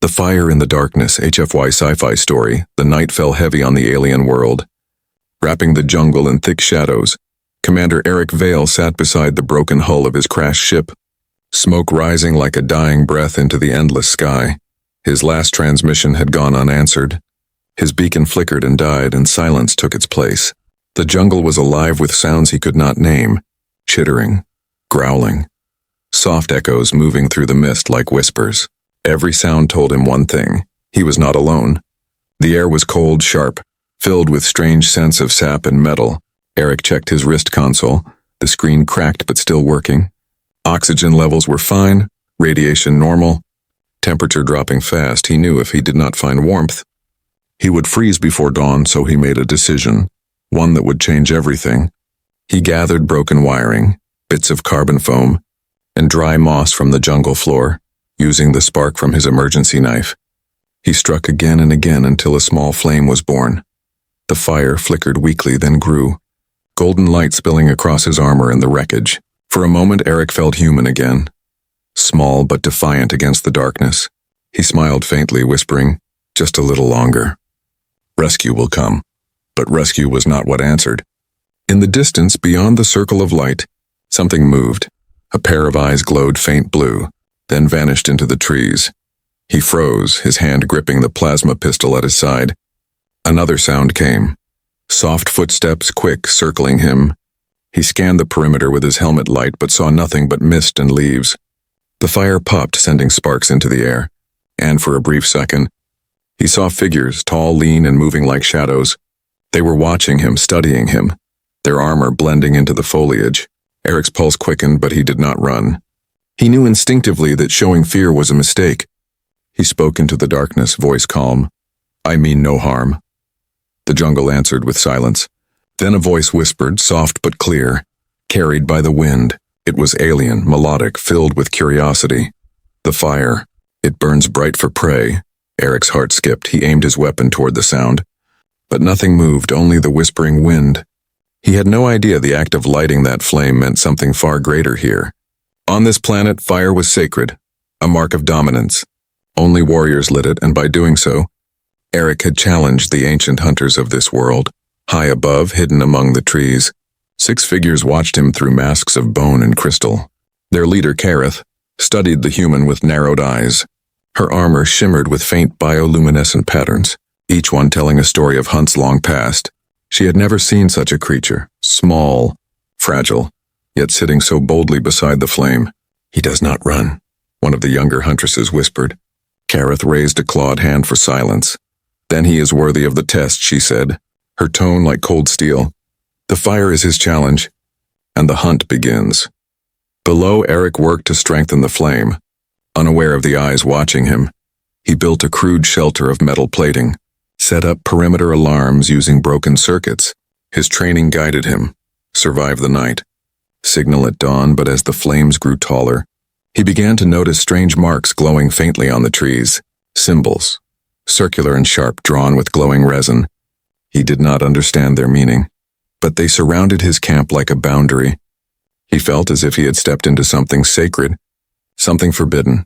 The Fire in the Darkness HFY Sci-Fi story, the night fell heavy on the alien world. Wrapping the jungle in thick shadows, Commander Eric Vale sat beside the broken hull of his crashed ship, smoke rising like a dying breath into the endless sky. His last transmission had gone unanswered. His beacon flickered and died, and silence took its place. The jungle was alive with sounds he could not name, chittering, growling, soft echoes moving through the mist like whispers. Every sound told him one thing: he was not alone. The air was cold, sharp, filled with strange scents of sap and metal. Eric checked his wrist console, the screen cracked but still working. Oxygen levels were fine, radiation normal, temperature dropping fast. He knew if he did not find warmth, he would freeze before dawn, so he made a decision, one that would change everything. He gathered broken wiring, bits of carbon foam, and dry moss from the jungle floor. Using the spark from his emergency knife, he struck again and again until a small flame was born. The fire flickered weakly, then grew, golden light spilling across his armor and the wreckage. For a moment, Eric felt human again, small but defiant against the darkness. He smiled faintly, whispering, "Just a little longer. Rescue will come." But rescue was not what answered. In the distance, beyond the circle of light, something moved. A pair of eyes glowed faint blue, then vanished into the trees. He froze, his hand gripping the plasma pistol at his side. Another sound came. Soft footsteps, quick, circling him. He scanned the perimeter with his helmet light, but saw nothing but mist and leaves. The fire popped, sending sparks into the air. And for a brief second, he saw figures, tall, lean, and moving like shadows. They were watching him, studying him, their armor blending into the foliage. Eric's pulse quickened, but he did not run. He knew instinctively that showing fear was a mistake. He spoke into the darkness, voice calm. "I mean no harm." The jungle answered with silence. Then a voice whispered, soft but clear, carried by the wind. It was alien, melodic, filled with curiosity. "The fire. It burns bright for prey." Eric's heart skipped. He aimed his weapon toward the sound. But nothing moved, only the whispering wind. He had no idea the act of lighting that flame meant something far greater here. On this planet, fire was sacred, a mark of dominance. Only warriors lit it, and by doing so, Eric had challenged the ancient hunters of this world. High above, hidden among the trees, 6 figures watched him through masks of bone and crystal. Their leader, Kareth, studied the human with narrowed eyes. Her armor shimmered with faint bioluminescent patterns, each one telling a story of hunts long past. She had never seen such a creature, small, fragile, yet sitting so boldly beside the flame. "He does not run," one of the younger huntresses whispered. Kareth raised a clawed hand for silence. "Then he is worthy of the test," she said, her tone like cold steel. "The fire is his challenge, and the hunt begins." Below, Eric worked to strengthen the flame. Unaware of the eyes watching him, he built a crude shelter of metal plating, set up perimeter alarms using broken circuits. His training guided him. Survive the night. Signal at dawn, but as the flames grew taller, he began to notice strange marks glowing faintly on the trees. Symbols, circular and sharp, drawn with glowing resin. He did not understand their meaning, but they surrounded his camp like a boundary. He felt as if he had stepped into something sacred, something forbidden.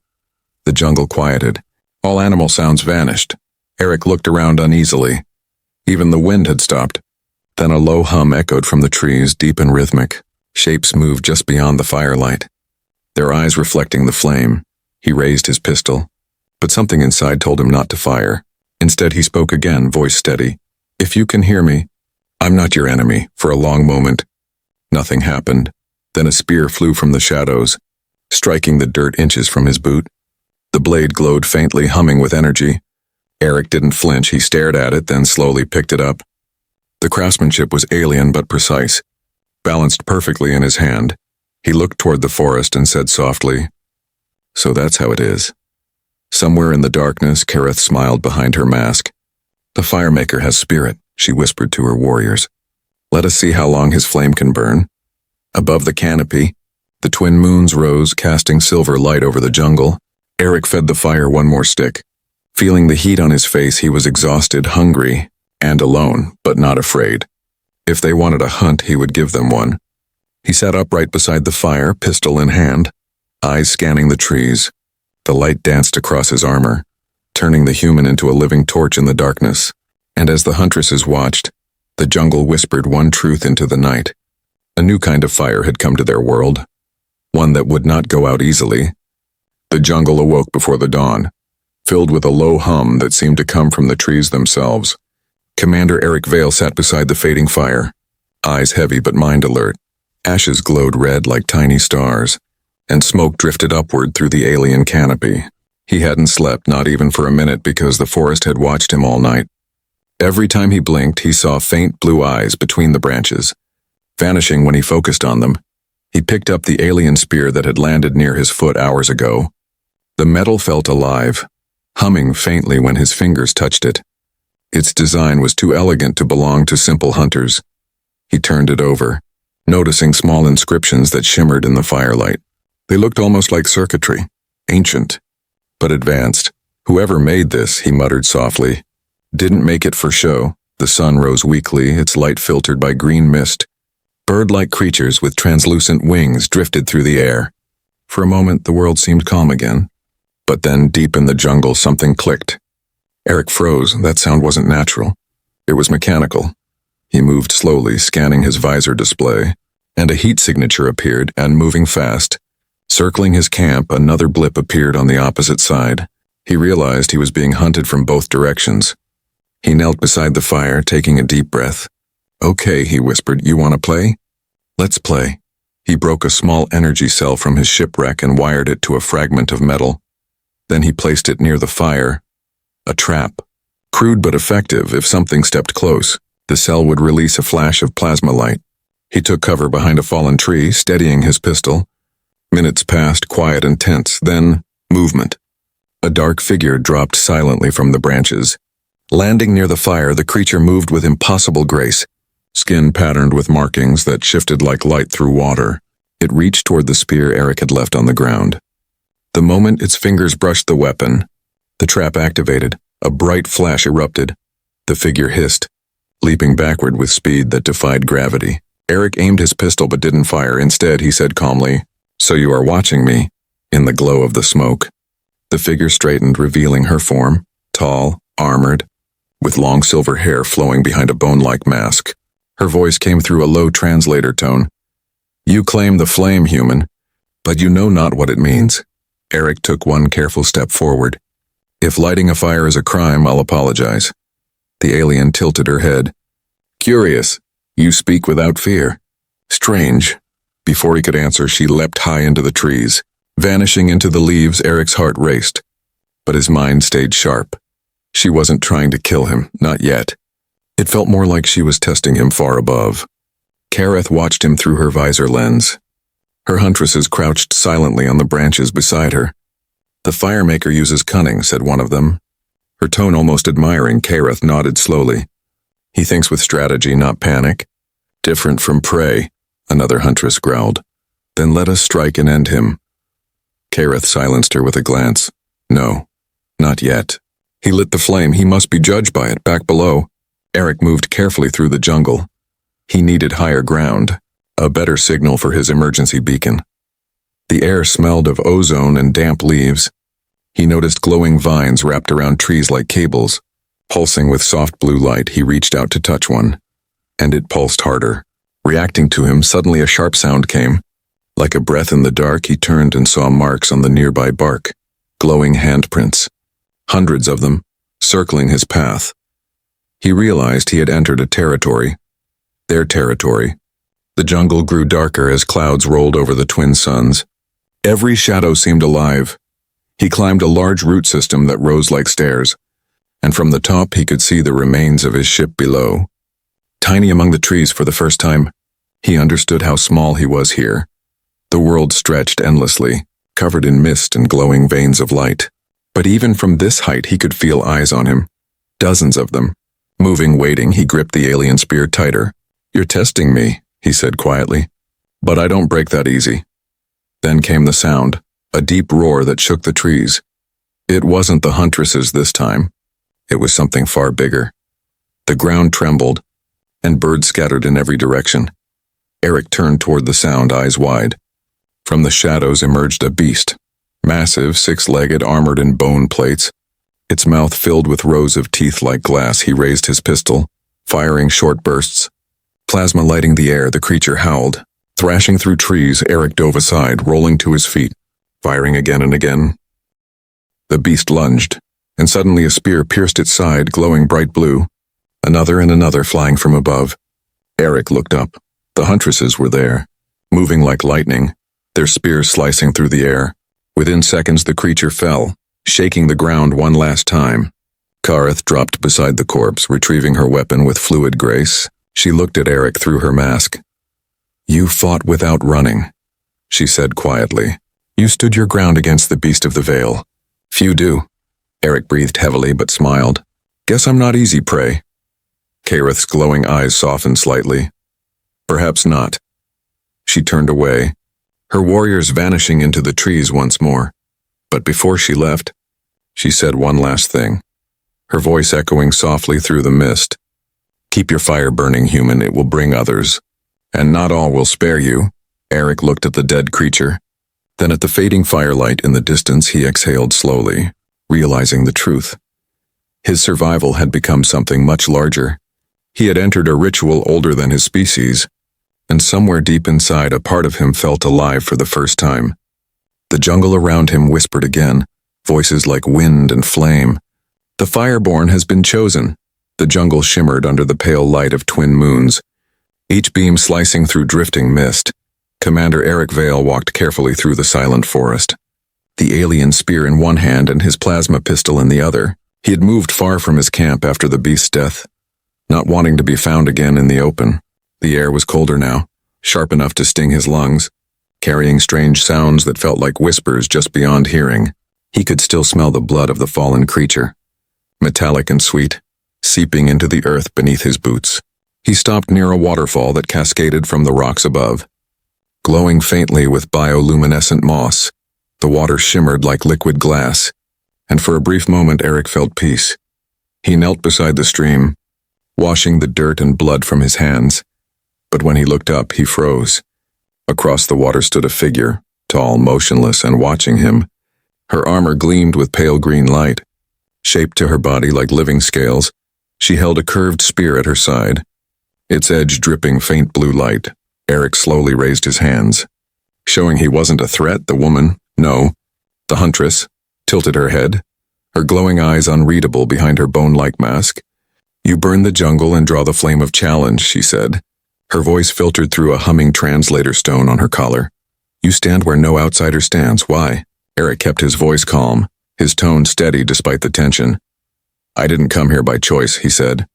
The jungle quieted. All animal sounds vanished. Eric looked around uneasily. Even the wind had stopped. Then a low hum echoed from the trees, deep and rhythmic. Shapes moved just beyond the firelight, their eyes reflecting the flame. He raised his pistol, but something inside told him not to fire. Instead, he spoke again, voice steady. "If you can hear me, I'm not your enemy." For a long moment, nothing happened. Then a spear flew from the shadows, striking the dirt inches from his boot. The blade glowed faintly, humming with energy. Eric didn't flinch. He stared at it, then slowly picked it up. The craftsmanship was alien but precise, balanced perfectly in his hand. He looked toward the forest and said softly, "So that's how it is." Somewhere in the darkness, Kareth smiled behind her mask. "The firemaker has spirit," she whispered to her warriors. "Let us see how long his flame can burn." Above the canopy, the twin moons rose, casting silver light over the jungle. Eric fed the fire one more stick. Feeling the heat on his face, he was exhausted, hungry, and alone, but not afraid. If they wanted a hunt, he would give them one. He sat upright beside the fire, pistol in hand, eyes scanning the trees. The light danced across his armor. turning the human into a living torch in the darkness. And as the Huntresses watched, the jungle whispered one truth into the night. A new kind of fire had come to their world, one that would not go out easily. The jungle awoke before the dawn, filled with a low hum that seemed to come from the trees themselves. Commander Eric Vale sat beside the fading fire, eyes heavy but mind alert. Ashes glowed red like tiny stars, and smoke drifted upward through the alien canopy. He hadn't slept, not even for a minute, because the forest had watched him all night. Every time he blinked, he saw faint blue eyes between the branches, vanishing when he focused on them. He picked up the alien spear that had landed near his foot hours ago. The metal felt alive, humming faintly when his fingers touched it. Its design was too elegant to belong to simple hunters. He turned it over, noticing small inscriptions that shimmered in the firelight. They looked almost like circuitry, ancient, but advanced. Whoever made this, he muttered softly, didn't make it for show. The sun rose weakly, its light filtered by green mist. Bird-like creatures with translucent wings drifted through the air. For a moment, the world seemed calm again. But then, deep in the jungle, something clicked. Eric froze. That sound wasn't natural. It was mechanical. He moved slowly, scanning his visor display, and a heat signature appeared, and moving fast. Circling his camp, another blip appeared on the opposite side. He realized he was being hunted from both directions. He knelt beside the fire, taking a deep breath. Okay, he whispered, you want to play? Let's play. He broke a small energy cell from his shipwreck and wired it to a fragment of metal. Then he placed it near the fire. A trap. Crude but effective. If something stepped close, the cell would release a flash of plasma light. He took cover behind a fallen tree, steadying his pistol. Minutes passed, quiet and tense, then movement. A dark figure dropped silently from the branches. Landing near the fire, the creature moved with impossible grace, skin patterned with markings that shifted like light through water. It reached toward the spear Eric had left on the ground. The moment its fingers brushed the weapon, the trap activated. A bright flash erupted. The figure hissed, leaping backward with speed that defied gravity. Eric aimed his pistol but didn't fire. Instead, he said calmly, "So you are watching me?" In the glow of the smoke, the figure straightened, revealing her form, tall, armored, with long silver hair flowing behind a bone-like mask. Her voice came through a low translator tone. "You claim the flame, human, but you know not what it means." Eric took one careful step forward. "If lighting a fire is a crime, I'll apologize." The alien tilted her head. "Curious, you speak without fear. Strange." Before he could answer, she leapt high into the trees. Vanishing into the leaves, Eric's heart raced, but his mind stayed sharp. She wasn't trying to kill him, not yet. It felt more like she was testing him far above. Kareth watched him through her visor lens. Her huntresses crouched silently on the branches beside her. "The firemaker uses cunning," said one of them. Her tone almost admiring, Kareth nodded slowly. "He thinks with strategy, not panic." "Different from prey," another huntress growled. "Then let us strike and end him." Kareth silenced her with a glance. "No, not yet." He lit the flame. He must be judged by it, back below. Eric moved carefully through the jungle. He needed higher ground, a better signal for his emergency beacon. The air smelled of ozone and damp leaves. He noticed glowing vines wrapped around trees like cables. Pulsing with soft blue light, he reached out to touch one, and it pulsed harder. Reacting to him, suddenly a sharp sound came. Like a breath in the dark, he turned and saw marks on the nearby bark, glowing handprints. Hundreds of them, circling his path. He realized he had entered a territory. Their territory. The jungle grew darker as clouds rolled over the twin suns. Every shadow seemed alive. He climbed a large root system that rose like stairs, and from the top he could see the remains of his ship below. Tiny among the trees for the first time, he understood how small he was here. The world stretched endlessly, covered in mist and glowing veins of light. But even from this height he could feel eyes on him. Dozens of them. Moving, waiting, he gripped the alien spear tighter. "You're testing me," he said quietly. "But I don't break that easy." Then came the sound, a deep roar that shook the trees. It wasn't the Huntresses this time. It was something far bigger. The ground trembled, and birds scattered in every direction. Eric turned toward the sound, eyes wide. From the shadows emerged a beast. Massive, six-legged, armored in bone plates. Its mouth filled with rows of teeth like glass, he raised his pistol, firing short bursts. Plasma lighting the air, the creature howled. Thrashing through trees, Eric dove aside, rolling to his feet, firing again and again. The beast lunged, and suddenly a spear pierced its side, glowing bright blue. Another and another flying from above. Eric looked up. The Huntresses were there, moving like lightning, their spears slicing through the air. Within seconds the creature fell, shaking the ground one last time. Kareth dropped beside the corpse, retrieving her weapon with fluid grace. She looked at Eric through her mask. "You fought without running," she said quietly. "You stood your ground against the beast of the Vale. Few do." Eric breathed heavily but smiled. "Guess I'm not easy prey." Kareth's glowing eyes softened slightly. "Perhaps not." She turned away, her warriors vanishing into the trees once more. But before she left, she said one last thing, her voice echoing softly through the mist. "Keep your fire burning, human, it will bring others. And not all will spare you." Eric looked at the dead creature. Then at the fading firelight in the distance he exhaled slowly, realizing the truth. His survival had become something much larger. He had entered a ritual older than his species, and somewhere deep inside a part of him felt alive for the first time. The jungle around him whispered again, voices like wind and flame. "The Fireborn has been chosen." The jungle shimmered under the pale light of twin moons, each beam slicing through drifting mist. Commander Eric Vale walked carefully through the silent forest, the alien spear in one hand and his plasma pistol in the other. He had moved far from his camp after the beast's death, not wanting to be found again in the open. The air was colder now, sharp enough to sting his lungs, carrying strange sounds that felt like whispers just beyond hearing. He could still smell the blood of the fallen creature, metallic and sweet, seeping into the earth beneath his boots. He stopped near a waterfall that cascaded from the rocks above. Glowing faintly with bioluminescent moss, the water shimmered like liquid glass, and for a brief moment Eric felt peace. He knelt beside the stream, washing the dirt and blood from his hands. But when he looked up, he froze. Across the water stood a figure, tall, motionless, and watching him. Her armor gleamed with pale green light. Shaped to her body like living scales, she held a curved spear at her side, its edge dripping faint blue light. Eric slowly raised his hands, showing he wasn't a threat. The woman, no, the huntress, tilted her head, her glowing eyes unreadable behind her bone-like mask. "You burn the jungle and draw the flame of challenge," she said. Her voice filtered through a humming translator stone on her collar. "You stand where no outsider stands. Why?" Eric kept his voice calm, his tone steady despite the tension. "I didn't come here by choice," he said.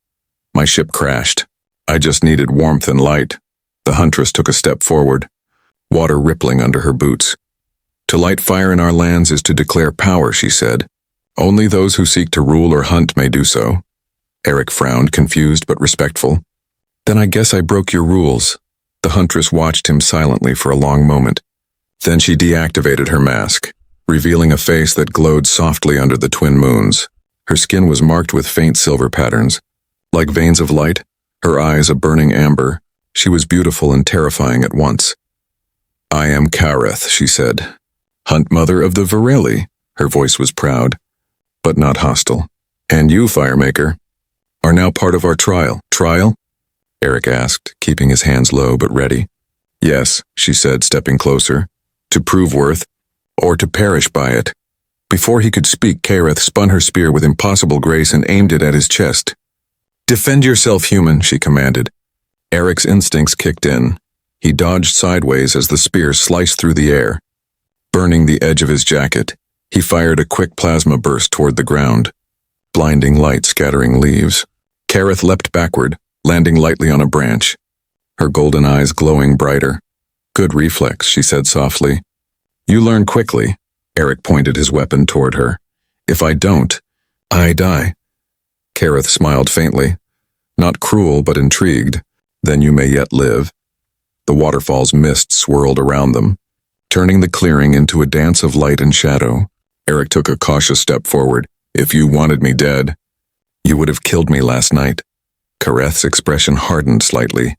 "My ship crashed. I just needed warmth and light." The huntress took a step forward, water rippling under her boots. "To light fire in our lands is to declare power," she said. "Only those who seek to rule or hunt may do so." Eric frowned, confused but respectful. "Then I guess I broke your rules." The huntress watched him silently for a long moment. Then she deactivated her mask, revealing a face that glowed softly under the twin moons. Her skin was marked with faint silver patterns, like veins of light, her eyes a burning amber. She was beautiful and terrifying at once. "I am Kareth," she said. "Hunt Mother of the Vareli." Her voice was proud, but not hostile. "And you, Firemaker, are now part of our trial." "Trial?" Eric asked, keeping his hands low but ready. "Yes," she said, stepping closer. "To prove worth, or to perish by it." Before he could speak, Kareth spun her spear with impossible grace and aimed it at his chest. "Defend yourself, human," she commanded. Eric's instincts kicked in. He dodged sideways as the spear sliced through the air, burning the edge of his jacket. He fired a quick plasma burst toward the ground, blinding light scattering leaves. Kareth leapt backward, landing lightly on a branch, her golden eyes glowing brighter. "Good reflex," she said softly. "You learn quickly." Eric pointed his weapon toward her. "If I don't, I die." Kareth smiled faintly, not cruel but intrigued. "Then you may yet live." The waterfall's mist swirled around them, turning the clearing into a dance of light and shadow. Eric took a cautious step forward. "If you wanted me dead, you would have killed me last night." Kareth's expression hardened slightly.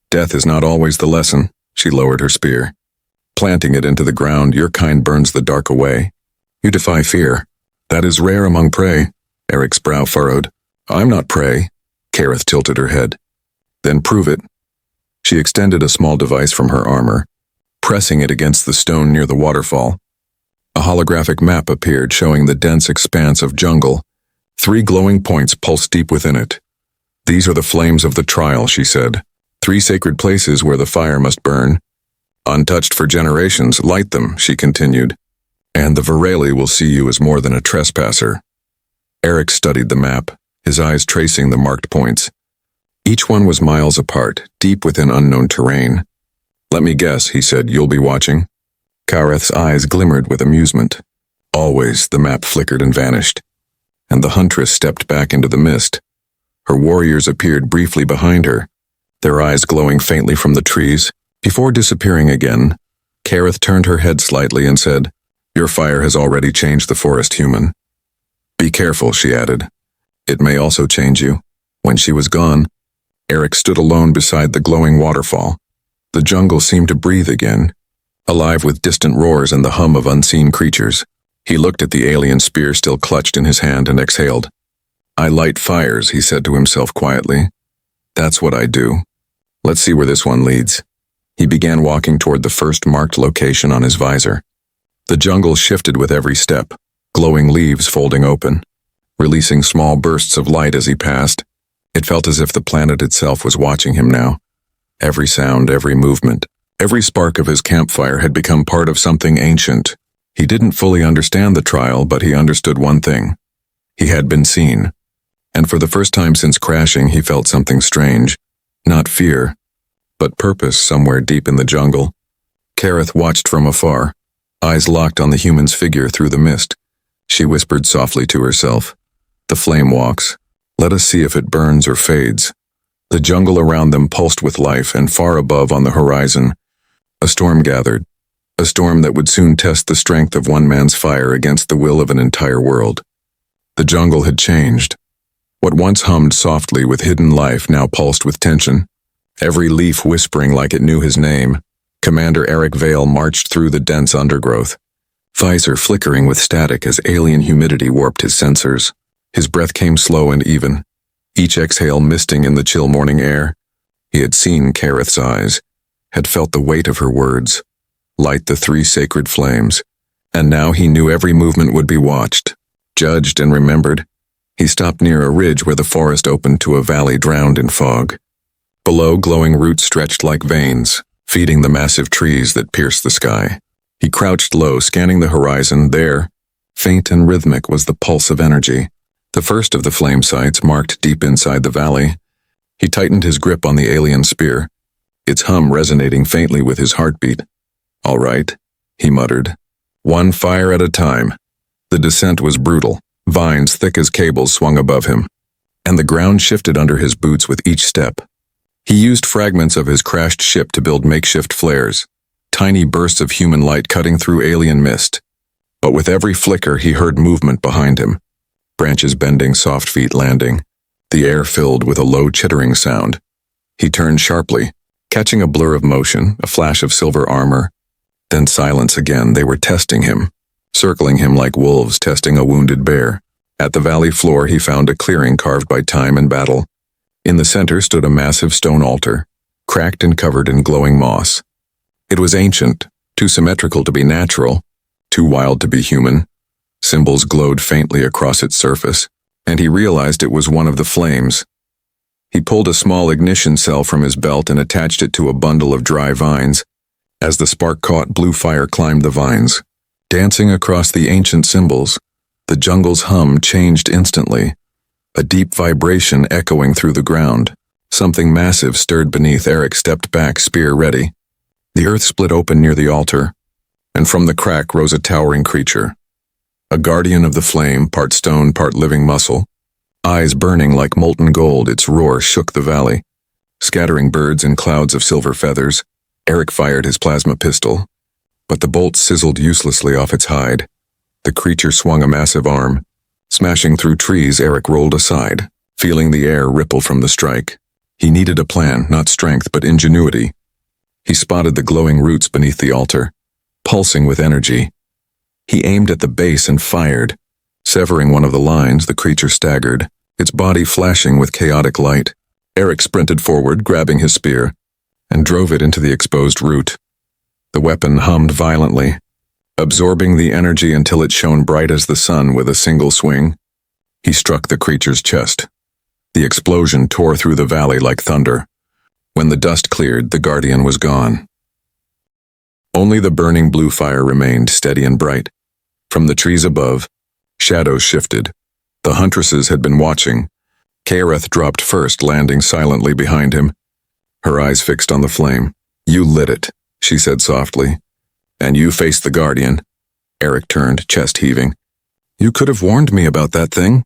"Death is not always the lesson." She lowered her spear, planting it into the ground. "Your kind burns the dark away. You defy fear. That is rare among prey. Eric's brow furrowed. I'm not prey. Kareth tilted her head. Then prove it. She extended a small device from her armor, pressing it against the stone near the waterfall. A holographic map appeared showing the dense expanse of jungle. 3 glowing points pulsed deep within it. These are the flames of the trial, she said. 3 sacred places where the fire must burn. Untouched for generations, light them, she continued. And the Virali will see you as more than a trespasser. Eric studied the map, his eyes tracing the marked points. Each one was miles apart, deep within unknown terrain. Let me guess, he said, you'll be watching? Kareth's eyes glimmered with amusement. Always, the map flickered and vanished. And the huntress stepped back into the mist. Her warriors appeared briefly behind her, their eyes glowing faintly from the trees. Before disappearing again, Kareth turned her head slightly and said, Your fire has already changed the forest, human. Be careful, she added. It may also change you. When she was gone, Eric stood alone beside the glowing waterfall. The jungle seemed to breathe again, alive with distant roars and the hum of unseen creatures. He looked at the alien spear still clutched in his hand and exhaled. I light fires, he said to himself quietly. That's what I do. Let's see where this one leads. He began walking toward the first marked location on his visor. The jungle shifted with every step, glowing leaves folding open, releasing small bursts of light as he passed. It felt as if the planet itself was watching him now. Every sound, every movement, every spark of his campfire had become part of something ancient. He didn't fully understand the trial, but he understood one thing. He had been seen. And for the first time since crashing, he felt something strange. Not fear, but purpose somewhere deep in the jungle. Kareth watched from afar, eyes locked on the human's figure through the mist. She whispered softly to herself, The flame walks. Let us see if it burns or fades. The jungle around them pulsed with life, and far above on the horizon, a storm gathered. A storm that would soon test the strength of one man's fire against the will of an entire world. The jungle had changed. What once hummed softly with hidden life now pulsed with tension. Every leaf whispering like it knew his name. Commander Eric Vale marched through the dense undergrowth, visor flickering with static as alien humidity warped his sensors. His breath came slow and even, each exhale misting in the chill morning air. He had seen Kareth's eyes, had felt the weight of her words. Light the 3 sacred flames. And now he knew every movement would be watched, judged and remembered. He stopped near a ridge where the forest opened to a valley drowned in fog. Below, glowing roots stretched like veins, feeding the massive trees that pierced the sky. He crouched low, scanning the horizon. There, faint and rhythmic, was the pulse of energy. The first of the flame sights marked deep inside the valley. He tightened his grip on the alien spear, its hum resonating faintly with his heartbeat. All right, he muttered. One fire at a time. The descent was brutal. Vines thick as cables swung above him, and the ground shifted under his boots with each step. He used fragments of his crashed ship to build makeshift flares, tiny bursts of human light cutting through alien mist. But with every flicker he heard movement behind him. Branches bending, soft feet landing, the air filled with a low chittering sound. He turned sharply, catching a blur of motion, a flash of silver armor. Then silence again. They were testing him, circling him like wolves testing a wounded bear. At the valley floor he found a clearing carved by time and battle. In the center stood a massive stone altar, cracked and covered in glowing moss. It was ancient, too symmetrical to be natural, too wild to be human. Symbols glowed faintly across its surface, and he realized it was one of the flames. He pulled a small ignition cell from his belt and attached it to a bundle of dry vines. As the spark caught, blue fire climbed the vines. Dancing across the ancient symbols, the jungle's hum changed instantly, a deep vibration echoing through the ground. Something massive stirred beneath. Eric stepped back, spear ready. The earth split open near the altar, and from the crack rose a towering creature. A guardian of the flame, part stone, part living muscle. Eyes burning like molten gold, its roar shook the valley. Scattering birds in clouds of silver feathers, Eric fired his plasma pistol, but the bolt sizzled uselessly off its hide. The creature swung a massive arm. Smashing through trees, Eric rolled aside, feeling the air ripple from the strike. He needed a plan, not strength, but ingenuity. He spotted the glowing roots beneath the altar, pulsing with energy. He aimed at the base and fired. Severing one of the lines, the creature staggered, its body flashing with chaotic light. Eric sprinted forward, grabbing his spear, and drove it into the exposed root. The weapon hummed violently, absorbing the energy until it shone bright as the sun with a single swing. He struck the creature's chest. The explosion tore through the valley like thunder. When the dust cleared, the guardian was gone. Only the burning blue fire remained, steady and bright. From the trees above, shadows shifted. The Huntresses had been watching. Kaereth dropped first, landing silently behind him, her eyes fixed on the flame. "You lit it," she said softly. "And you faced the guardian." Eric turned, chest heaving. "You could have warned me about that thing."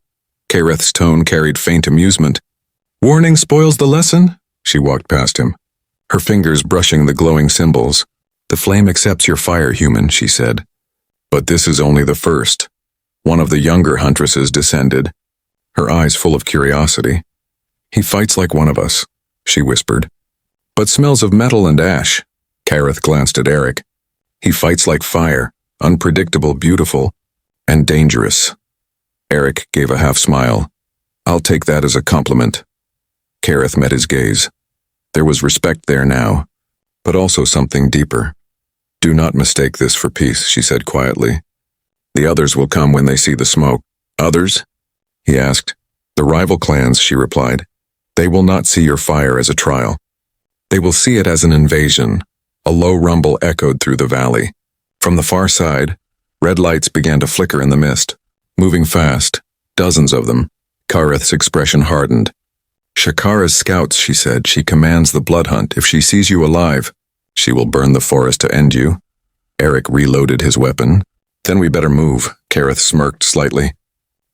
Kaereth's tone carried faint amusement. "Warning spoils the lesson?" She walked past him, her fingers brushing the glowing symbols. "The flame accepts your fire, human," she said. "But this is only the first." One of the younger Huntresses descended, her eyes full of curiosity. "He fights like one of us," she whispered. "But smells of metal and ash." Kaereth glanced at Eric. "He fights like fire, unpredictable, beautiful, and dangerous." Eric gave a half smile. "I'll take that as a compliment." Kaereth met his gaze. There was respect there now, but also something deeper. "Do not mistake this for peace," she said quietly. "The others will come when they see the smoke." "Others?" he asked. "The rival clans," she replied. "They will not see your fire as a trial. They will see it as an invasion." A low rumble echoed through the valley. From the far side, red lights began to flicker in the mist. Moving fast, dozens of them. Kaereth's expression hardened. "Shakara's scouts," she said. "She commands the blood hunt. If she sees you alive, she will burn the forest to end you." Eric reloaded his weapon. "Then we better move." Kaereth smirked slightly.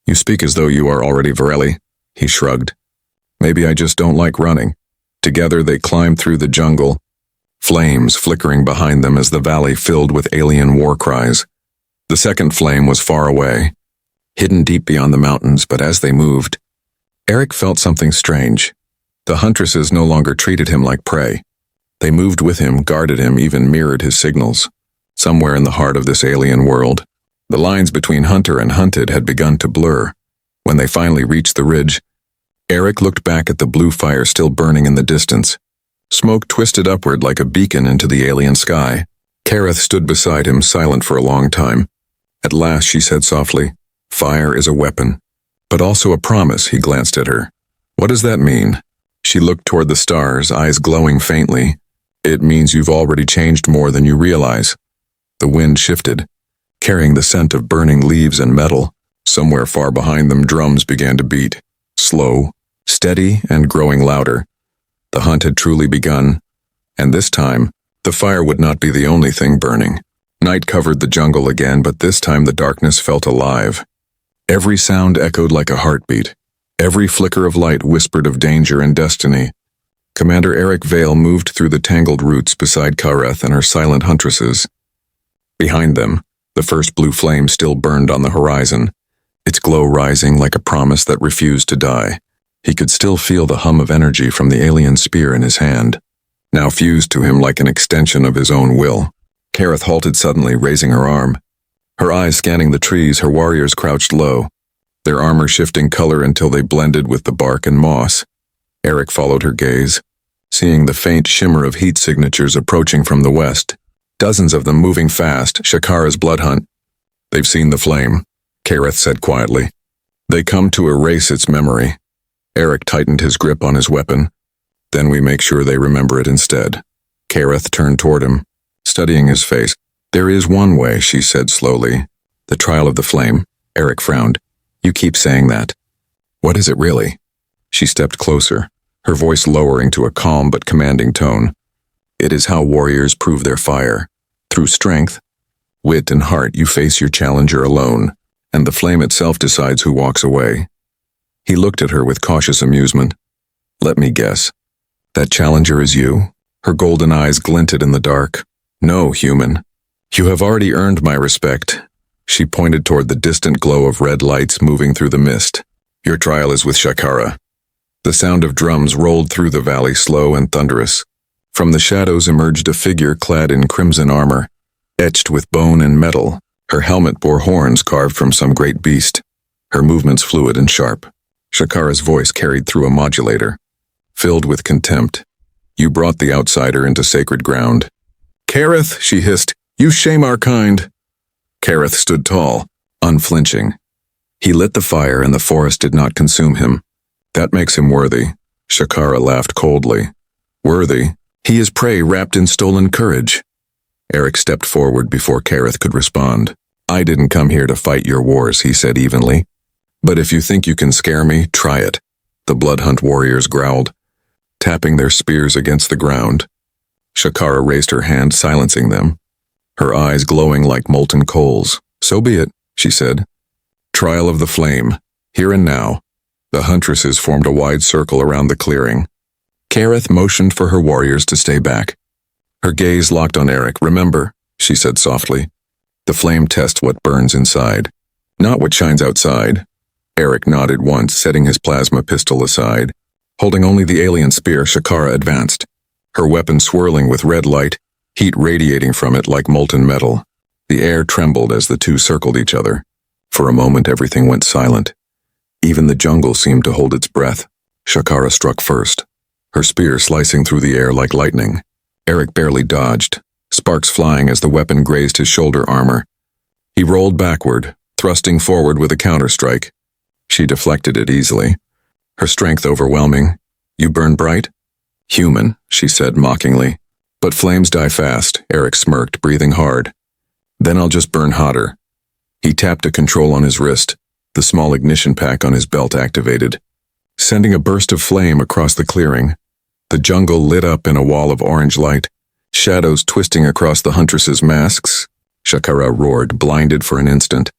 "You speak as though you are already Varelli." He shrugged. "Maybe I just don't like running." Together they climbed through the jungle, flames flickering behind them as the valley filled with alien war cries. The second flame was far away, hidden deep beyond the mountains, but as they moved, Eric felt something strange. The Huntresses no longer treated him like prey. They moved with him, guarded him, even mirrored his signals. Somewhere in the heart of this alien world, the lines between hunter and hunted had begun to blur. When they finally reached the ridge, Eric looked back at the blue fire still burning in the distance. Smoke twisted upward like a beacon into the alien sky. Kaereth stood beside him, silent for a long time. At last she said softly, "Fire is a weapon, but also a promise." He glanced at her. "What does that mean?" She looked toward the stars, eyes glowing faintly. "It means you've already changed more than you realize." The wind shifted, carrying the scent of burning leaves and metal. Somewhere far behind them, drums began to beat. Slow, steady, and growing louder. The hunt had truly begun, and this time, the fire would not be the only thing burning. Night covered the jungle again, but this time the darkness felt alive. Every sound echoed like a heartbeat. Every flicker of light whispered of danger and destiny. Commander Eric Vale moved through the tangled roots beside Kaereth and her silent Huntresses. Behind them, the first blue flame still burned on the horizon, its glow rising like a promise that refused to die. He could still feel the hum of energy from the alien spear in his hand, now fused to him like an extension of his own will. Kaereth halted suddenly, raising her arm. Her eyes scanning the trees, her warriors crouched low, their armor shifting color until they blended with the bark and moss. Eric followed her gaze, seeing the faint shimmer of heat signatures approaching from the west. Dozens of them moving fast, Shakara's blood hunt. "They've seen the flame," Kaereth said quietly. "They come to erase its memory." Eric tightened his grip on his weapon. "Then we make sure they remember it instead." Kaereth turned toward him, studying his face. "There is one way," she said slowly. "The trial of the flame." Eric frowned. "You keep saying that. What is it really?" She stepped closer, her voice lowering to a calm but commanding tone. "It is how warriors prove their fire. Through strength, wit, and heart, you face your challenger alone, and the flame itself decides who walks away." He looked at her with cautious amusement. "Let me guess. That challenger is you?" Her golden eyes glinted in the dark. "No, human. You have already earned my respect." She pointed toward the distant glow of red lights moving through the mist. "Your trial is with Shakara." The sound of drums rolled through the valley, slow and thunderous. From the shadows emerged a figure clad in crimson armor, etched with bone and metal. Her helmet bore horns carved from some great beast. her movements fluid and sharp. Shakara's voice carried through a modulator, filled with contempt. You brought the outsider into sacred ground. Kareth, she hissed, you shame our kind. Kareth stood tall, unflinching. He lit the fire and the forest did not consume him. That makes him worthy. Shakara laughed coldly. Worthy? He is prey wrapped in stolen courage. Eric stepped forward before Kareth could respond. I didn't come here to fight your wars, he said evenly. But if you think you can scare me, try it. The Bloodhunt warriors growled, tapping their spears against the ground. Shakara raised her hand, silencing them, her eyes glowing like molten coals. So be it, she said. Trial of the flame, here and now. The Huntresses formed a wide circle around the clearing. Kareth motioned for her warriors to stay back. Her gaze locked on Eric. Remember, she said softly, the flame tests what burns inside, not what shines outside. Eric nodded once, setting his plasma pistol aside. Holding only the alien spear, Shakara advanced, her weapon swirling with red light, heat radiating from it like molten metal. The air trembled as the two circled each other. For a moment everything went silent. Even the jungle seemed to hold its breath. Shakara struck first, her spear slicing through the air like lightning. Eric barely dodged, sparks flying as the weapon grazed his shoulder armor. He rolled backward, thrusting forward with a counterstrike. She deflected it easily, her strength overwhelming. You burn bright? Human, she said mockingly. But flames die fast, Eric smirked, breathing hard. Then I'll just burn hotter. He tapped a control on his wrist, the small ignition pack on his belt activated, sending a burst of flame across the clearing. The jungle lit up in a wall of orange light, shadows twisting across the Huntresses' masks. Shakara roared, blinded for an instant.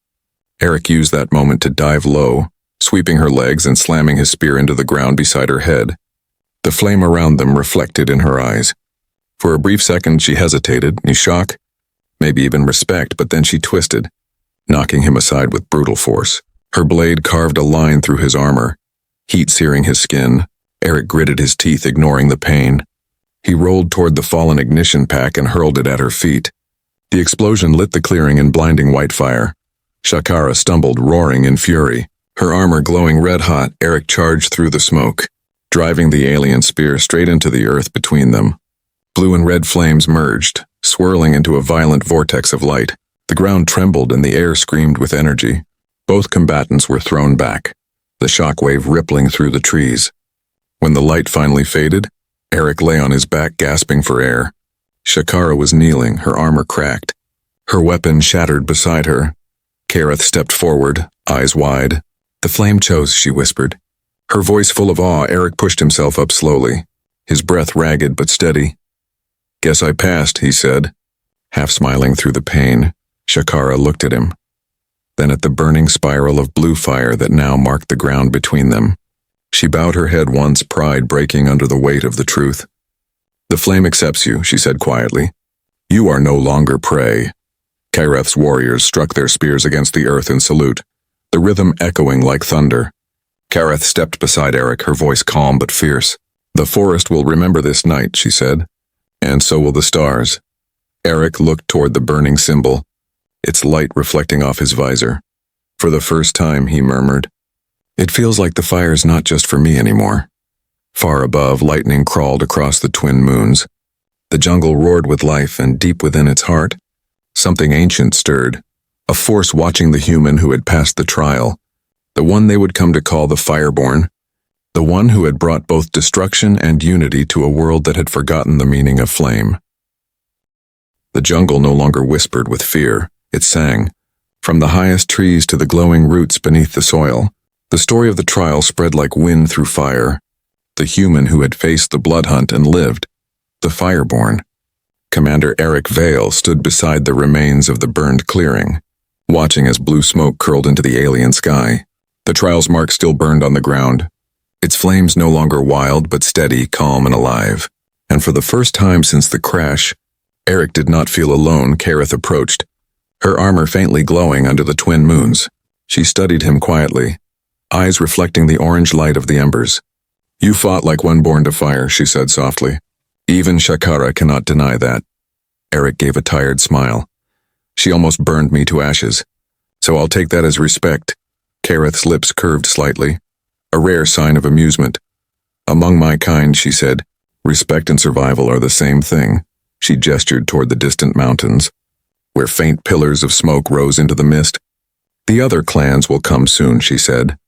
Eric used that moment to dive low, sweeping her legs and slamming his spear into the ground beside her head. The flame around them reflected in her eyes. For a brief second she hesitated, in shock, maybe even respect, but then she twisted, knocking him aside with brutal force. Her blade carved a line through his armor, heat searing his skin. Eric gritted his teeth, ignoring the pain. He rolled toward the fallen ignition pack and hurled it at her feet. The explosion lit the clearing in blinding white fire. Shakara stumbled, roaring in fury. Her armor glowing red-hot, Eric charged through the smoke, driving the alien spear straight into the earth between them. Blue and red flames merged, swirling into a violent vortex of light. The ground trembled and the air screamed with energy. Both combatants were thrown back, the shockwave rippling through the trees. When the light finally faded, Eric lay on his back gasping for air. Shakara was kneeling, her armor cracked, her weapon shattered beside her. Kareth stepped forward, eyes wide. The flame chose, she whispered. Her voice full of awe. Eric pushed himself up slowly, his breath ragged but steady. Guess I passed, he said, half smiling through the pain. Shakara looked at him, then at the burning spiral of blue fire that now marked the ground between them. She bowed her head once, pride breaking under the weight of the truth. The flame accepts you, she said quietly. You are no longer prey. Kareth's warriors struck their spears against the earth in salute, the rhythm echoing like thunder. Kareth stepped beside Eric, her voice calm but fierce. The forest will remember this night, she said, and so will the stars. Eric looked toward the burning symbol, its light reflecting off his visor. For the first time, he murmured, it feels like the fire's not just for me anymore. Far above, lightning crawled across the twin moons. The jungle roared with life, and deep within its heart, something ancient stirred, a force watching the human who had passed the trial, the one they would come to call the Fireborn, the one who had brought both destruction and unity to a world that had forgotten the meaning of flame. The jungle no longer whispered with fear, it sang. From the highest trees to the glowing roots beneath the soil, the story of the trial spread like wind through fire. The human who had faced the bloodhunt and lived, the Fireborn. Commander Eric Vale stood beside the remains of the burned clearing, watching as blue smoke curled into the alien sky. The trial's mark still burned on the ground, its flames no longer wild but steady, calm and alive. And for the first time since the crash, Eric did not feel alone. Kareth approached, her armor faintly glowing under the twin moons. She studied him quietly, eyes reflecting the orange light of the embers. You fought like one born to fire, she said softly. Even Shakara cannot deny that. Eric gave a tired smile. She almost burned me to ashes, so I'll take that as respect. Kareth's lips curved slightly, a rare sign of amusement. Among my kind, she said, respect and survival are the same thing. She gestured toward the distant mountains, where faint pillars of smoke rose into the mist. The other clans will come soon, she said.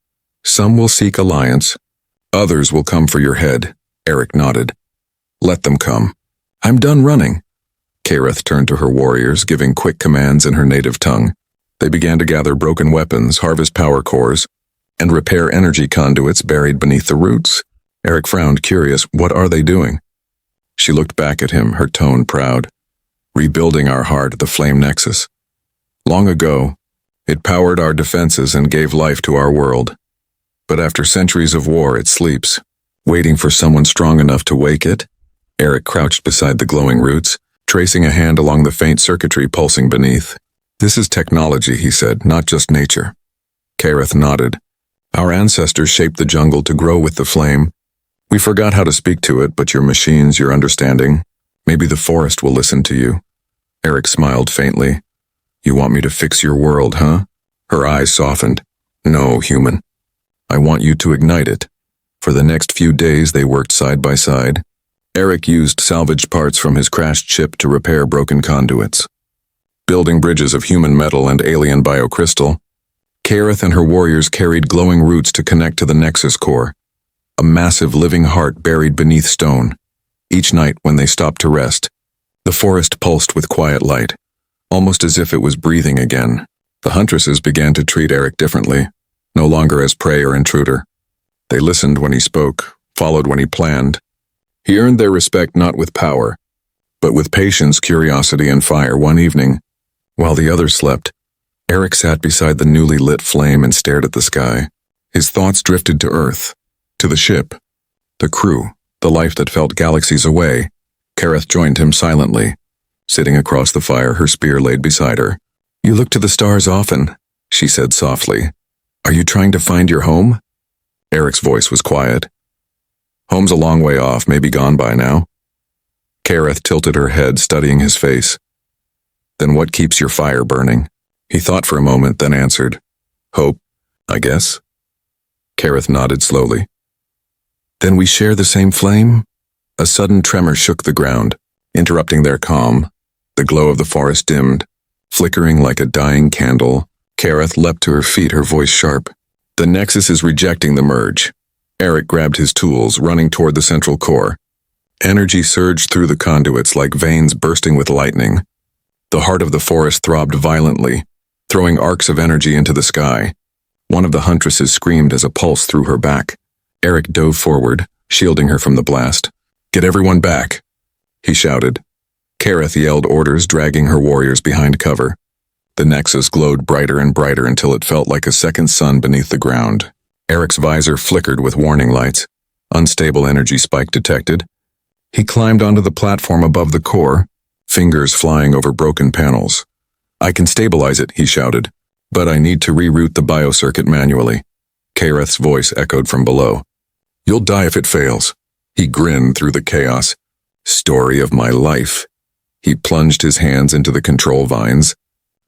Some will seek alliance. Others will come for your head. Eric nodded. Let them come. I'm done running. Kareth turned to her warriors, giving quick commands in her native tongue. They began to gather broken weapons, harvest power cores, and repair energy conduits buried beneath the roots. Eric frowned, curious. What are they doing? She looked back at him, her tone proud. Rebuilding our heart, the flame nexus. Long ago, it powered our defenses and gave life to our world. But after centuries of war, it sleeps, waiting for someone strong enough to wake it. Eric crouched beside the glowing roots, tracing a hand along the faint circuitry pulsing beneath. This is technology, he said, not just nature. Kareth nodded. Our ancestors shaped the jungle to grow with the flame. We forgot how to speak to it, but your machines, your understanding, maybe the forest will listen to you. Eric smiled faintly. You want me to fix your world, huh? Her eyes softened. No, human. I want you to ignite it. For the next few days, they worked side by side. Eric used salvaged parts from his crashed ship to repair broken conduits, building bridges of human metal and alien biocrystal. Kareth and her warriors carried glowing roots to connect to the Nexus core, a massive living heart buried beneath stone. Each night when they stopped to rest, the forest pulsed with quiet light, almost as if it was breathing again. The Huntresses began to treat Eric differently, no longer as prey or intruder. They listened when he spoke, followed when he planned. He earned their respect not with power, but with patience, curiosity, and fire. One evening, while the others slept, Eric sat beside the newly lit flame and stared at the sky. His thoughts drifted to Earth, to the ship, the crew, the life that felt galaxies away. Kareth joined him silently, sitting across the fire, her spear laid beside her. You look to the stars often, she said softly. Are you trying to find your home? Eric's voice was quiet. Home's a long way off, maybe gone by now. Kareth tilted her head, studying his face. Then what keeps your fire burning? He thought for a moment, then answered. Hope, I guess. Kareth nodded slowly. Then we share the same flame? A sudden tremor shook the ground, interrupting their calm. The glow of the forest dimmed, flickering like a dying candle. Kareth leapt to her feet, her voice sharp. The Nexus is rejecting the merge. Eric grabbed his tools, running toward the central core. Energy surged through the conduits like veins bursting with lightning. The heart of the forest throbbed violently, throwing arcs of energy into the sky. One of the Huntresses screamed as a pulse through her back. Eric dove forward, shielding her from the blast. Get everyone back, he shouted. Kareth yelled orders, dragging her warriors behind cover. The Nexus glowed brighter and brighter until it felt like a second sun beneath the ground. Eric's visor flickered with warning lights. Unstable energy spike detected. He climbed onto the platform above the core, fingers flying over broken panels. I can stabilize it, he shouted, but I need to reroute the biocircuit manually. Kareth's voice echoed from below. You'll die if it fails. He grinned through the chaos. Story of my life. He plunged his hands into the control vines,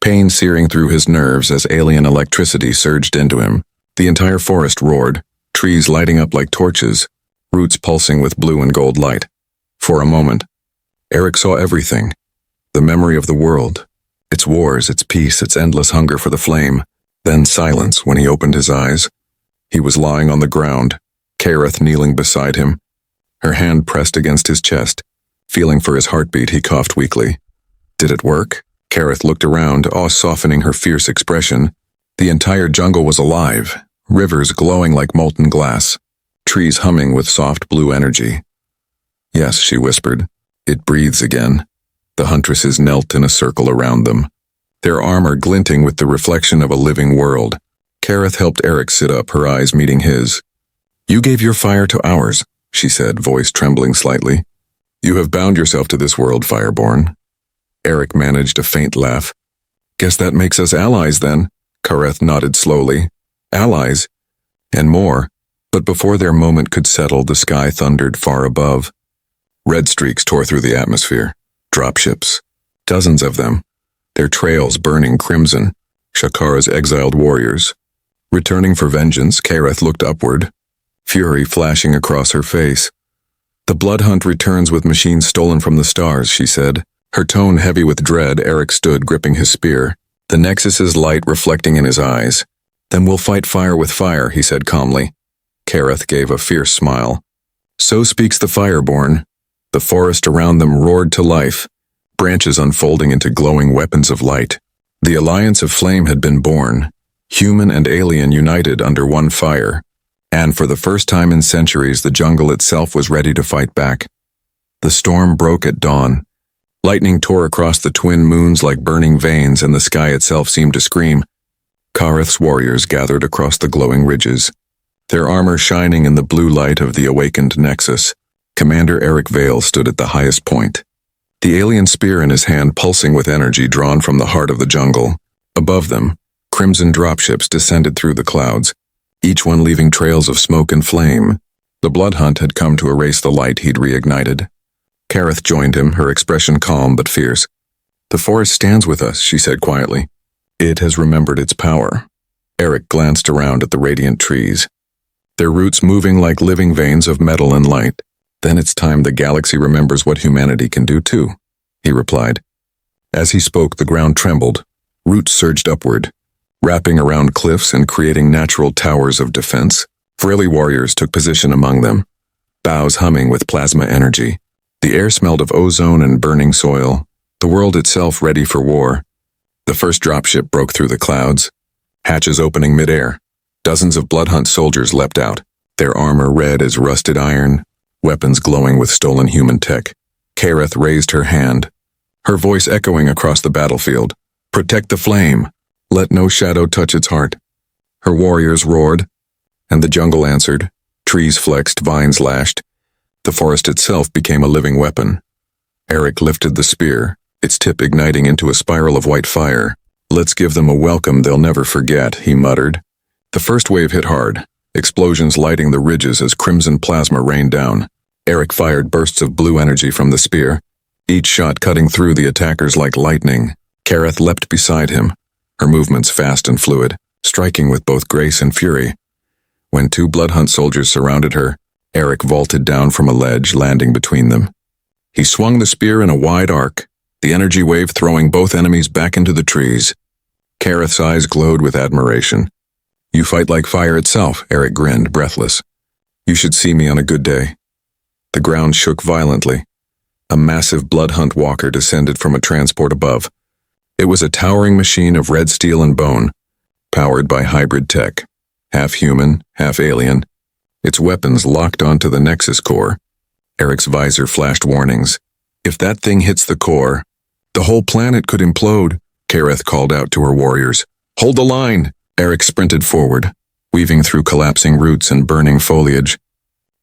pain searing through his nerves as alien electricity surged into him. The entire forest roared, trees lighting up like torches, roots pulsing with blue and gold light. For a moment, Eric saw everything. The memory of the world, its wars, its peace, its endless hunger for the flame. Then silence when he opened his eyes. He was lying on the ground, Kareth kneeling beside him, her hand pressed against his chest. Feeling for his heartbeat, he coughed weakly. Did it work? Kareth looked around, awe softening her fierce expression. The entire jungle was alive, rivers glowing like molten glass, trees humming with soft blue energy. Yes, she whispered. It breathes again. The Huntresses knelt in a circle around them, their armor glinting with the reflection of a living world. Kareth helped Eric sit up, her eyes meeting his. You gave your fire to ours, she said, voice trembling slightly. You have bound yourself to this world, Fireborn. Eric managed a faint laugh. Guess that makes us allies then. Kareth nodded slowly. Allies? And more. But before their moment could settle, the sky thundered far above. Red streaks tore through the atmosphere. Dropships. Dozens of them. Their trails burning crimson. Shakara's exiled warriors. Returning for vengeance, Kareth looked upward, fury flashing across her face. The blood hunt returns with machines stolen from the stars, she said. Her tone heavy with dread. Eric stood gripping his spear, the Nexus's light reflecting in his eyes. Then we'll fight fire with fire, he said calmly. Kareth gave a fierce smile. So speaks the Fireborn. The forest around them roared to life, branches unfolding into glowing weapons of light. The alliance of flame had been born, human and alien united under one fire. And for the first time in centuries, the jungle itself was ready to fight back. The storm broke at dawn. Lightning tore across the twin moons like burning veins, and the sky itself seemed to scream. Kareth's warriors gathered across the glowing ridges, their armor shining in the blue light of the awakened Nexus. Commander Eric Vale stood at the highest point, the alien spear in his hand pulsing with energy drawn from the heart of the jungle. Above them, crimson dropships descended through the clouds, each one leaving trails of smoke and flame. The blood hunt had come to erase the light he'd reignited. Kareth joined him, her expression calm but fierce. The forest stands with us, she said quietly. It has remembered its power. Eric glanced around at the radiant trees, their roots moving like living veins of metal and light. Then it's time the galaxy remembers what humanity can do too, he replied. As he spoke, the ground trembled. Roots surged upward, wrapping around cliffs and creating natural towers of defense. Frilly warriors took position among them, boughs humming with plasma energy. The air smelled of ozone and burning soil, the world itself ready for war. The first dropship broke through the clouds, hatches opening midair. Dozens of bloodhunt soldiers leapt out, their armor red as rusted iron, weapons glowing with stolen human tech. Kareth raised her hand, her voice echoing across the battlefield. Protect the flame. Let no shadow touch its heart. Her warriors roared, and the jungle answered. Trees flexed, vines lashed. The forest itself became a living weapon. Eric lifted the spear, its tip igniting into a spiral of white fire. Let's give them a welcome they'll never forget, he muttered. The first wave hit hard, explosions lighting the ridges as crimson plasma rained down. Eric fired bursts of blue energy from the spear, each shot cutting through the attackers like lightning. Kareth leapt beside him, her movements fast and fluid, striking with both grace and fury. When two bloodhunt soldiers surrounded her, Eric vaulted down from a ledge, landing between them. He swung the spear in a wide arc, the energy wave throwing both enemies back into the trees. Kareth's eyes glowed with admiration. You fight like fire itself, Eric grinned, breathless. You should see me on a good day. The ground shook violently. A massive bloodhunt walker descended from a transport above. It was a towering machine of red steel and bone, powered by hybrid tech, half human, half alien. Its weapons locked onto the Nexus core. Eric's visor flashed warnings. If that thing hits the core, the whole planet could implode, Kareth called out to her warriors. Hold the line! Eric sprinted forward, weaving through collapsing roots and burning foliage.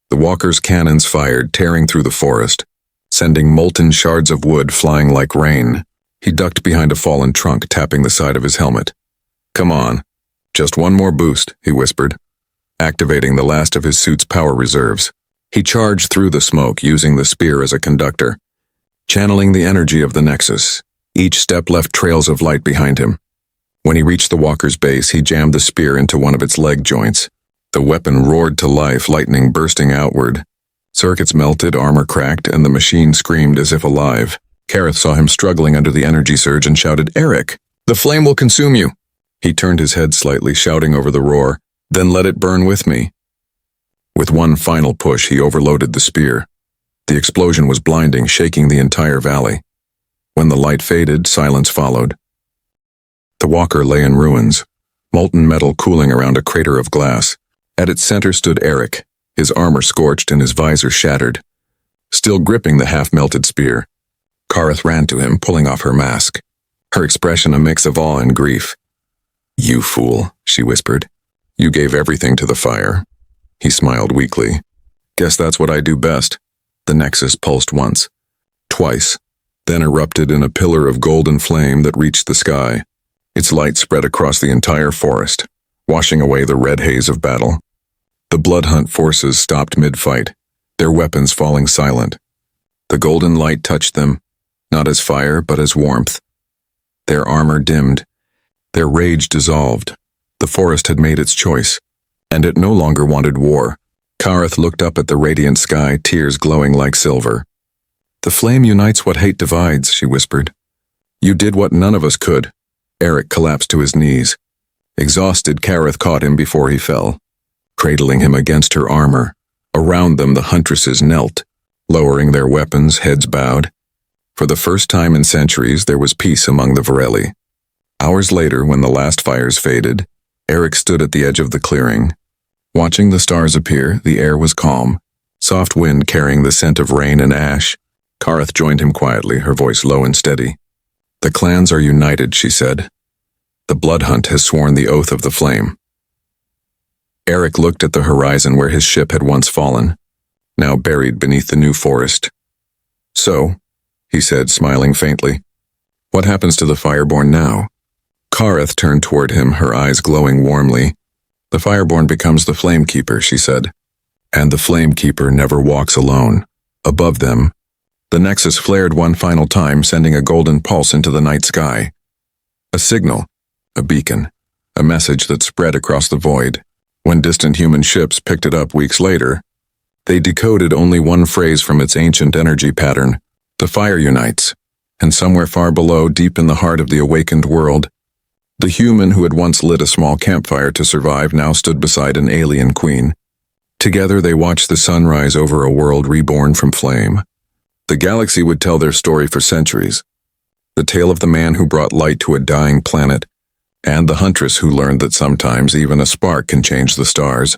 The walker's cannons fired, tearing through the forest, sending molten shards of wood flying like rain. He ducked behind a fallen trunk, tapping the side of his helmet. Come on. Just one more boost, he whispered, activating the last of his suit's power reserves. He charged through the smoke, using the spear as a conductor, channeling the energy of the Nexus. Each step left trails of light behind him. When he reached the walker's base, he jammed the spear into one of its leg joints. The weapon roared to life, lightning bursting outward. Circuits melted, armor cracked, and the machine screamed as if alive. Kareth saw him struggling under the energy surge and shouted, Eric, the flame will consume you. He turned his head slightly, shouting over the roar, then let it burn with me. With one final push, he overloaded the spear. The explosion was blinding, shaking the entire valley. When the light faded, silence followed. The walker lay in ruins, molten metal cooling around a crater of glass. At its center stood Eric, his armor scorched and his visor shattered, still gripping the half-melted spear. Kareth ran to him, pulling off her mask, her expression a mix of awe and grief. You fool, she whispered. You gave everything to the fire. He smiled weakly. Guess that's what I do best. The Nexus pulsed once, twice, then erupted in a pillar of golden flame that reached the sky. Its light spread across the entire forest, washing away the red haze of battle. The bloodhunt forces stopped mid-fight, their weapons falling silent. The golden light touched them, not as fire but as warmth. Their armor dimmed, their rage dissolved, The forest had made its choice, and it no longer wanted war. Kareth looked up at the radiant sky, tears glowing like silver. "The flame unites what hate divides," she whispered. "You did what none of us could." Eric collapsed to his knees. Exhausted, Kareth caught him before he fell, cradling him against her armor. Around them, the Huntresses knelt, lowering their weapons, heads bowed. For the first time in centuries, there was peace among the Varelli. Hours later, when the last fires faded, Eric stood at the edge of the clearing. Watching the stars appear, the air was calm, soft wind carrying the scent of rain and ash. Kareth joined him quietly, her voice low and steady. "The clans are united," she said. "The blood hunt has sworn the oath of the flame." Eric looked at the horizon where his ship had once fallen, now buried beneath the new forest. "So," he said, smiling faintly, "what happens to the Fireborn now?" Kareth turned toward him, her eyes glowing warmly. "The Fireborn becomes the Flamekeeper," she said. "And the Flamekeeper never walks alone." Above them, the Nexus flared one final time, sending a golden pulse into the night sky. A signal, a beacon, a message that spread across the void. When distant human ships picked it up weeks later, they decoded only one phrase from its ancient energy pattern: "The fire unites." And somewhere far below, deep in the heart of the awakened world, the human who had once lit a small campfire to survive now stood beside an alien queen. Together they watched the sun rise over a world reborn from flame. The galaxy would tell their story for centuries. The tale of the man who brought light to a dying planet, and the huntress who learned that sometimes even a spark can change the stars.